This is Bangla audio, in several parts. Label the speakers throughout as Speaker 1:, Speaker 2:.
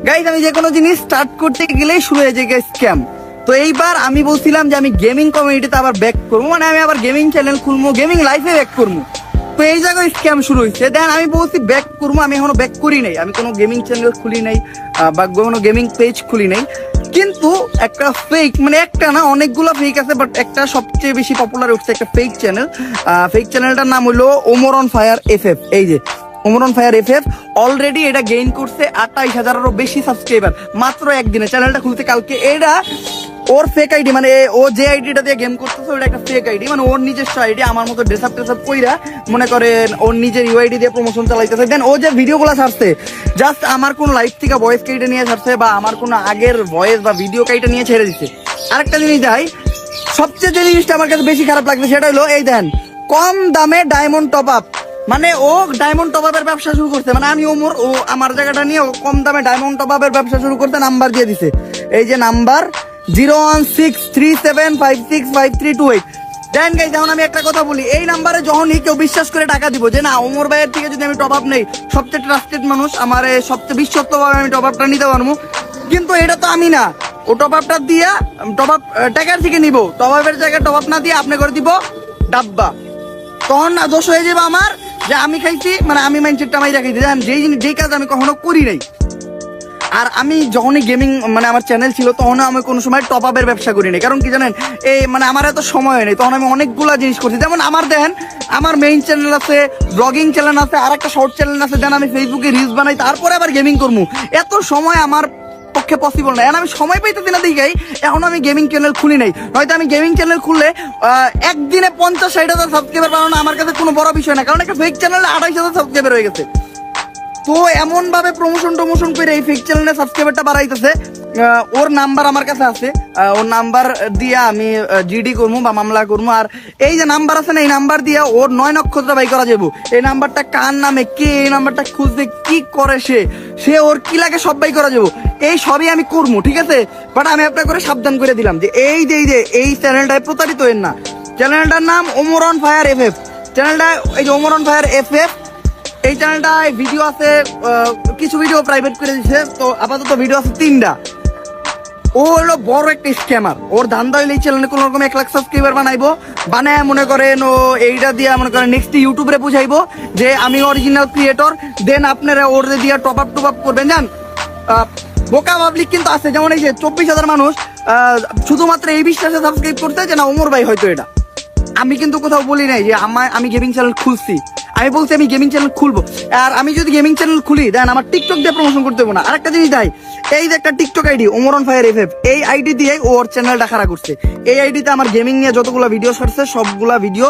Speaker 1: গাইজ আমি যে কোনো জিনিস স্টার্ট করতে গেলেই শুরু হয়ে যায় স্ক্যাম। তো এইবার আমি বলছিলাম যে আমি গেমিং কমিউনিটিতে আবার ব্যাক করবো, মানে আমি আবার গেমিং চ্যানেল খুলবো, গেমিং লাইফে ব্যাক করবো। তো এই জায়গায় স্ক্যাম শুরু হয়েছে। দেন আমি বলছি ব্যাক করবো, আমি এখনো ব্যাক করি নাই, আমি কোনো গেমিং চ্যানেল খুলি নাই বা কোনো গেমিং পেজ খুলি নাই। কিন্তু একটা ফেক, মানে একটা না অনেকগুলো ফেক আছে, বাট একটা সবচেয়ে বেশি পপুলার উঠছে একটা ফেক চ্যানেল। ফেক চ্যানেলটার নাম হলো ওমর অন ফায়ার FF। এই যে Omar on fire FF already এটা গেইন করছে 28,000-এরও বেশি সাবস্ক্রাইবার মাত্র একদিনে। চ্যানেলটা খুলতে কালকে। এটা ওর ফেক আইডি, মানে ও যে আইডিটা দিয়ে গেম করতেছে ওটা একটা ফেক আইডি, মানে ওর নিজস্ব আইডি। আমার মতো ড্রেসআপ টেসআপ কইরা মনে করেন ওর নিজের ইউআইডি দিয়ে প্রমোশন চালাইতেছে। দেন ও যে ভিডিওগুলো ছাড়ছে জাস্ট আমার কোন লাইভ থেকে ভয়েস কেটে নিয়ে ছাড়ছে, বা আমার কোন আগের ভয়েস বা ভিডিও কেটে নিয়ে ছেড়ে দিচ্ছে। আরেকটা জিনিস যাই, সবচেয়ে যে জিনিসটা আমার কাছে বেশি খারাপ লাগছে সেটা হলো এই দেন কম দামে ডায়মন্ড টপ আপ। মানে ও ডায়মন্ড টপ আপের ব্যবসা শুরু করছে, মানে আমি ওমর ও আমার জায়গাটা নিয়ে ও কম দামে ডায়মন্ড টপ আপের ব্যবসা শুরু করতে নাম্বার দিয়ে দিছে। এই যে নাম্বার 01637565328। দেন গাইস এখন আমি একটা কথা বলি, এই নাম্বারে যখনই কেউ বিশ্বাস করে টাকা দিব যে না ওমর ভাইয়ের থেকে যদি আমি টপ আপ নেই, সবচেয়ে ট্রাস্টেড মানুষ, আমার সবচেয়ে বিশ্বস্তভাবে আমি টপ আপটা নিতে পারবো, কিন্তু এটা তো আমি না। ও টপ আপটা দিয়া টপ আপ টাকার থেকে নিব, টপ আপের জায়গায় টপ আপ না দিয়ে আপনি করে দিব ডাব্বা। তখন না দোষ হয়ে যাবে আমার যে আমি খাইছি, মানে আমি মাইন্ডসেটটা মাইরা খাইছি। যেই কাজ আমি কখনো করি নাই। আর আমি যখনই গেমিং মানে আমার চ্যানেল ছিল তখন আমি কোনো সময় টপ আপের ব্যবসা করি নাই। কারণ কি জানেন, এই মানে আমার এত সময় নেই, তখন আমি অনেকগুলা জিনিস করছি। যেমন আমার দেখেন আমার মেইন চ্যানেল আছে, ব্লগিং চ্যানেল আছে, আর একটা শর্ট চ্যানেল আছে। দেন আমি ফেসবুকে রিলস বানাই, তারপরে আবার গেমিং করবো। এত সময় আমার পক্ষে পসিবল না। আমি সময় পাইতেছি না দিকেই এখন আমি গেমিং চ্যানেল খুলি নাই। হয়তো আমি গেমিং চ্যানেল খুললে একদিনে 50-60 হাজার সাবস্ক্রাইবার বানানো আমার কাছে কোনো বড় বিষয় না, কারণ একটা ফেক চ্যানেলে 28,000 সাবস্ক্রাইবার হয়ে গেছে। তো এমন ভাবে প্রমোশন করে এই ফেক চ্যানেলে সাবস্ক্রাইবারটা বাড়াইতেছে। ওর নাম্বার আমার কাছে আছে, ওর নাম্বার দিয়ে আমি জিডি করবো বা মামলা করবো। আর এই যে নাম্বার আছে না, এই নাম্বার দিয়ে ওর 9 নক্ষত্র বাই করা যাবো। এই নাম্বারটা কার নামে, কে এই নাম্বারটা খুঁজতে কি করে, সে ওর কি লাগে সব বাই করা যাবো। এই সবই আমি করবো, ঠিক আছে। বাট আমি আপনার করে সাবধান করে দিলাম যে এই চ্যানেলটায় প্রতারিত হবেন না। চ্যানেলটার নাম ওমর অন ফায়ার FF। চ্যানেলটা এই যে ওমর অন ফায়ার FF, এই চ্যানেলটায় ভিডিও আছে, কিছু ভিডিও প্রাইভেট করে দিচ্ছে। তো আপাতত ভিডিও আছে 3টা। ও হলো বড় একটা স্ক্যামার। ওর ধান্দা হইলে এই চ্যানেলে কোন রকম 1 লাখ সাবস্ক্রাইবার বানায় মনে করেন ও এইটা দিয়ে মনে করেন নেক্সট ইউটিউবে বুঝাইবো যে আমি অরিজিনাল ক্রিয়েটর। দেন আপনারা ওর দিয়ে টপ আপ করবেন। জান বোকা পাবলিক কিন্তু আছে, যেমন এই যে 24,000 মানুষ শুধুমাত্র এই বিশ্বাসে সাবস্ক্রাইব করতে যে না ওমর ভাই হয়তো এটা। আমি কিন্তু কোথাও বলি নাই যে আমি গেমিং চ্যানেল খুলছি, আমি বলছি আমি গেমিং চ্যানেল খুলবো। আর আমি যদি গেমিং চ্যানেল খুলি দেন আমার টিকটক দিয়ে প্রমোশন করতে হবে না। আরেকটা জিনিস দেয়, এই যে একটা TikTok ID Omar on fire FF, এই আইডি দিয়ে ওর চ্যানেলটা খাড়া করছে। এই আইডিতে আমার গেমিং নিয়ে যতগুলা ভিডিও ছাড়ছে সবগুলা ভিডিও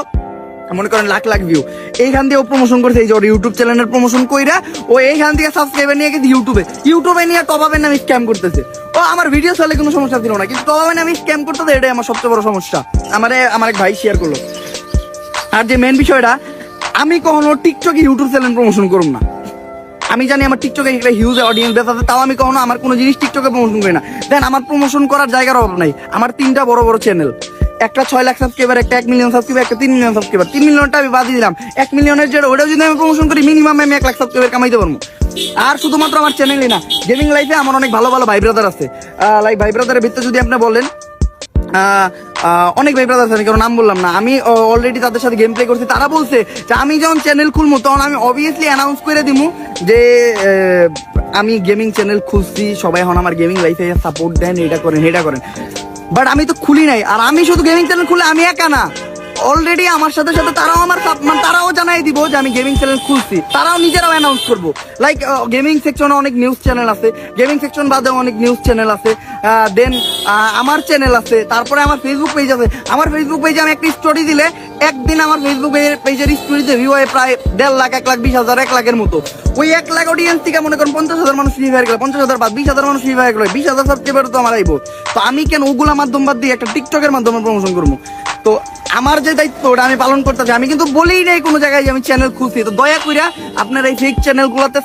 Speaker 1: মনে করেন লাখ ভিউ। এইখান দিয়ে ও প্রমোশন করছে। এই যে ওর ইউটিউব চ্যানেলের প্রমোশন কইরা ও এইখান থেকে সাবস্ক্রাইবার নিয়ে গেছে ইউটিউবে নিয়ে টপ আপের নামে স্ক্যাম করতেছে। ও আমার ভিডিও চাইলে কোনো সমস্যা ছিল না, কিন্তু টপ আপের নামে স্ক্যাম করতেছে, এটাই আমার সবচেয়ে বড় সমস্যা। আমার এক ভাই শেয়ার করলো। আর যে মেন বিষয়টা, আমি কখনো টিকটকে ইউটিউব চ্যানেল প্রমোশন করব না। আমি জানি আমার টিকটকে একটা হিউজ অডিয়েন্স বেস আছে, তাও আমি কখনো আমার কোনো জিনিস টিকটকে প্রমোশন করি না। দেন আমার প্রমোশন করার জায়গার অভাব নাই। আমার 3টা বড় চ্যানেল, একটা 6 লাখ সাবস্ক্রাইবার, একটা 1 মিলিয়ন সাবস্ক্রাইবার, একটা 3 মিলিয়ন সাবস্ক্রাইবার। 3 মিলিয়নটা আমি বাদ দিলাম, 1 মিলিয়নের যেটা ওটাও যদি আমি প্রমোশন করি মিনিমাম আমি 1 লাখ সাবস্ক্রাইবার কামাইতে পারবো। আর শুধুমাত্র আমার চ্যানেলই না, গেমিং লাইফে আমার অনেক ভালো ভাই ব্রাদার আছে। লাইক ভাই ব্রাদারের ভিতরে যদি আপনি বলেন অনেক ভাই ব্রাদার আছে, কারণ নাম বললাম না, আমি অলরেডি তাদের সাথে গেম প্লে করছি। তারা বলছে যে আমি যখন চ্যানেল খুলবো তখন আমি অবভিয়াসলি অ্যানাউন্স করে দিব যে আমি গেমিং চ্যানেল খুলছি, সবাই এখন আমার গেমিং লাইফে সাপোর্ট দেন, এটা করেন। বাট আমি তো খুলি নাই। আর আমি শুধু গেমিং চ্যানেল খুলে আমি একা না, অলরেডি আমার সাথে তারাও জানাই দিব যে আমি গেমিং চ্যানেল খুলছি। তারাও নিজেরাও অ্যানাউন্স করবো। লাইক গেমিং সেকশনে অনেক নিউজ চ্যানেল আছে, গেমিং সেকশন বাদেও অনেক নিউজ চ্যানেল আছে। দেন আমার চ্যানেল আছে, তারপরে আমার ফেসবুক পেজ আছে। আমার ফেসবুক পেজে আমি একটা স্টোরি দিলে একদিন আমার ফেসবুক পেজের স্টোরিতে ভিউ হয় প্রায় 1.5 লাখ, 1,20,000, 1 লাখের মতো। ওই 1 লাখ অডিয়েন্স থেকে মনে করেন 50,000 মানুষ ফ্রি ফায়ার গেল, 50,000 বাদ 20,000 মানুষ ফ্রি ফায়ার গেল, 20,000 সাবস্ক্রাইবার তো আমার আইবো। তো আমি কেন ওগুলা মাধ্যম বাদ দিয়ে একটা টিকটকের মাধ্যমে প্রমোশন করবো? তো আমার যে দায়িত্ব ওটা আমি পালন করতেছি। আমি কিন্তু বলেই নাই কোনো জায়গায় যে আমি চ্যানেল খুলছি। তো দয়া করে আপনারা এই ফেক চ্যানেল গুলাতে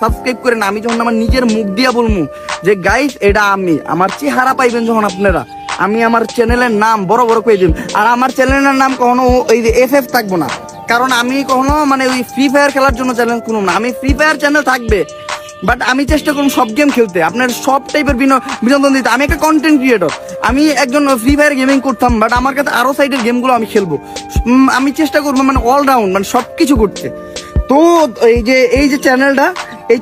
Speaker 1: সাবস্ক্রাইব করেন। আমি যখন আমার নিজের মুখ দিয়া বলবো যে গাইস এটা আমি, আমার চেহারা পাইবেন যখন আপনারা, আমি আমার চ্যানেলের নাম বড় পেয়ে যাবেন। আর আমার চ্যানেলের নাম কখনো এই যে FF থাকবো না, কারণ আমি কখনো মানে ওই ফ্রি ফায়ার খেলার জন্য চ্যানেল খুলব না। আমি ফ্রি ফায়ার চ্যানেল থাকবে, বাট আমি চেষ্টা করুন সব গেম খেলতে, আপনার সব টাইপের বিনোদন দিতে। আমি একটা কন্টেন্ট ক্রিয়েটর, আমি একজন ফ্রি ফায়ার গেমিং করতাম, বাট আমার কাছে আরো সাইডের গেমগুলো আমি খেলবো। আমি চেষ্টা করবো মানে অলরাউন্ড, মানে সবকিছু করতে। তো এই যে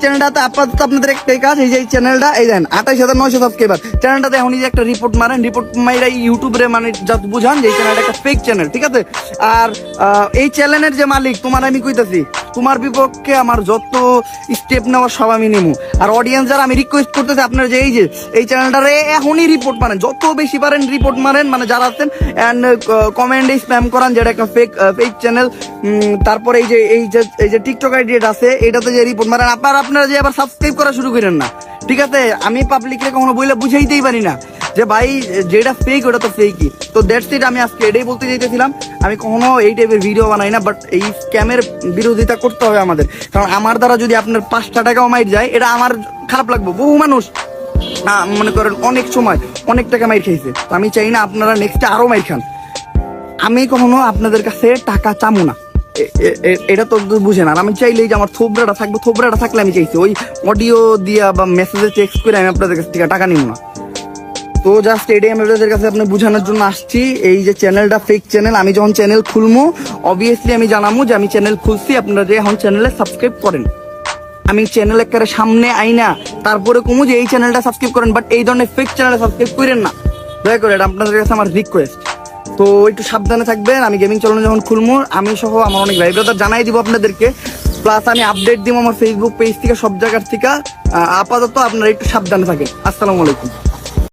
Speaker 1: চ্যানেলটাতে আপাতত আপনাদের একটাই কাজ, এই যে এই চ্যানেলটা, এই দেন 28,900 সাবস্ক্রাইবার। চ্যানেলটাতে এখন যে একটা রিপোর্ট মারেন, রিপোর্ট মাইরা ইউটিউবে মানে যা বুঝান যে এই চ্যানেলটা একটা ফেক চ্যানেল, ঠিক আছে? আর এই চ্যানেলের যে মালিক তোমার আমি কইতাছি, তোমার বিপক্ষে আমার যত স্টেপ নেওয়ার সব আমি নেবো। আর অডিয়েন্স যারা, আমি রিকোয়েস্ট করতেছি আপনার যে এই চ্যানেলটারে এখনই রিপোর্ট মারেন, যত বেশি পারেন রিপোর্ট মারেন, মানে যারা আছেন, অ্যান্ড কমেন্টে স্প্যাম করান যেটা একটা ফেক চ্যানেল। তারপরে এই যে টিকটক আইডি আছে, এটাতে যে রিপোর্ট মারেন। আপনারা যে আবার সাবস্ক্রাইব করা শুরু করেন না, ঠিক আছে? আমি পাবলিককে কখনো বইলে বুঝাইতেই পারি না যে ভাই যেটা ফেক ওটা তো ফেকই। তো দ্যাটস ইট, আমি আজকে এটাই বলতে চাইতেছিলাম। আমি কখনো এই টাইপের ভিডিও বানাই না, বাট এই স্ক্যামের বিরোধিতা করতে হবে আমাদের। কারণ আমার দ্বারা যদি আপনার 5টা টাকাও মাইর যায়, এটা আমার খারাপ লাগবে। বহু মানুষ মনে করেন অনেক সময় অনেক টাকা মাইর খাইছে, তো আমি চাই না আপনারা নেক্সটে আরো মাইর খান। আমি কখনো আপনাদের কাছে টাকা চামু না, এটা তো বুঝেন। আর আমি চাইলেই যে আমার থোবরাটা থাকলে আমি চাইছি ওই অডিও দিয়া বা মেসেজে টেক্সট করে আমি আপনাদের কাছ থেকে টাকা নিব না। তো জাস্ট এটাই আমি আপনাদের কাছে আপনি বোঝানোর জন্য আসছি। এই যে চ্যানেলটা ফেক চ্যানেল, আমি যখন চ্যানেল খুলবো অবভিয়াসলি আমি জানাবো যে আমি চ্যানেল খুলছি, আপনারা যে এখন চ্যানেলে সাবস্ক্রাইব করেন। আমি চ্যানেল একেবারে সামনে আইনা তারপরে কমু যে এই চ্যানেলটা সাবস্ক্রাইব করেন, বাট এই ধরনের ফেক চ্যানেলে সাবস্ক্রাইব করেন না, দয়া করে। এটা আপনাদের কাছে আমার রিকোয়েস্ট। তো একটু সাবধানে থাকবেন। আমি গেমিং চ্যানেল যখন খুলবো, আমি সহ আমার অনেক ভাই ব্রাদার জানাই দিব আপনাদেরকে, প্লাস আমি আপডেট দিব আমার ফেসবুক পেজ থেকে, সব জায়গার থেকে। আপাতত আপনারা একটু সাবধানে থাকেন। আসসালামু আলাইকুম।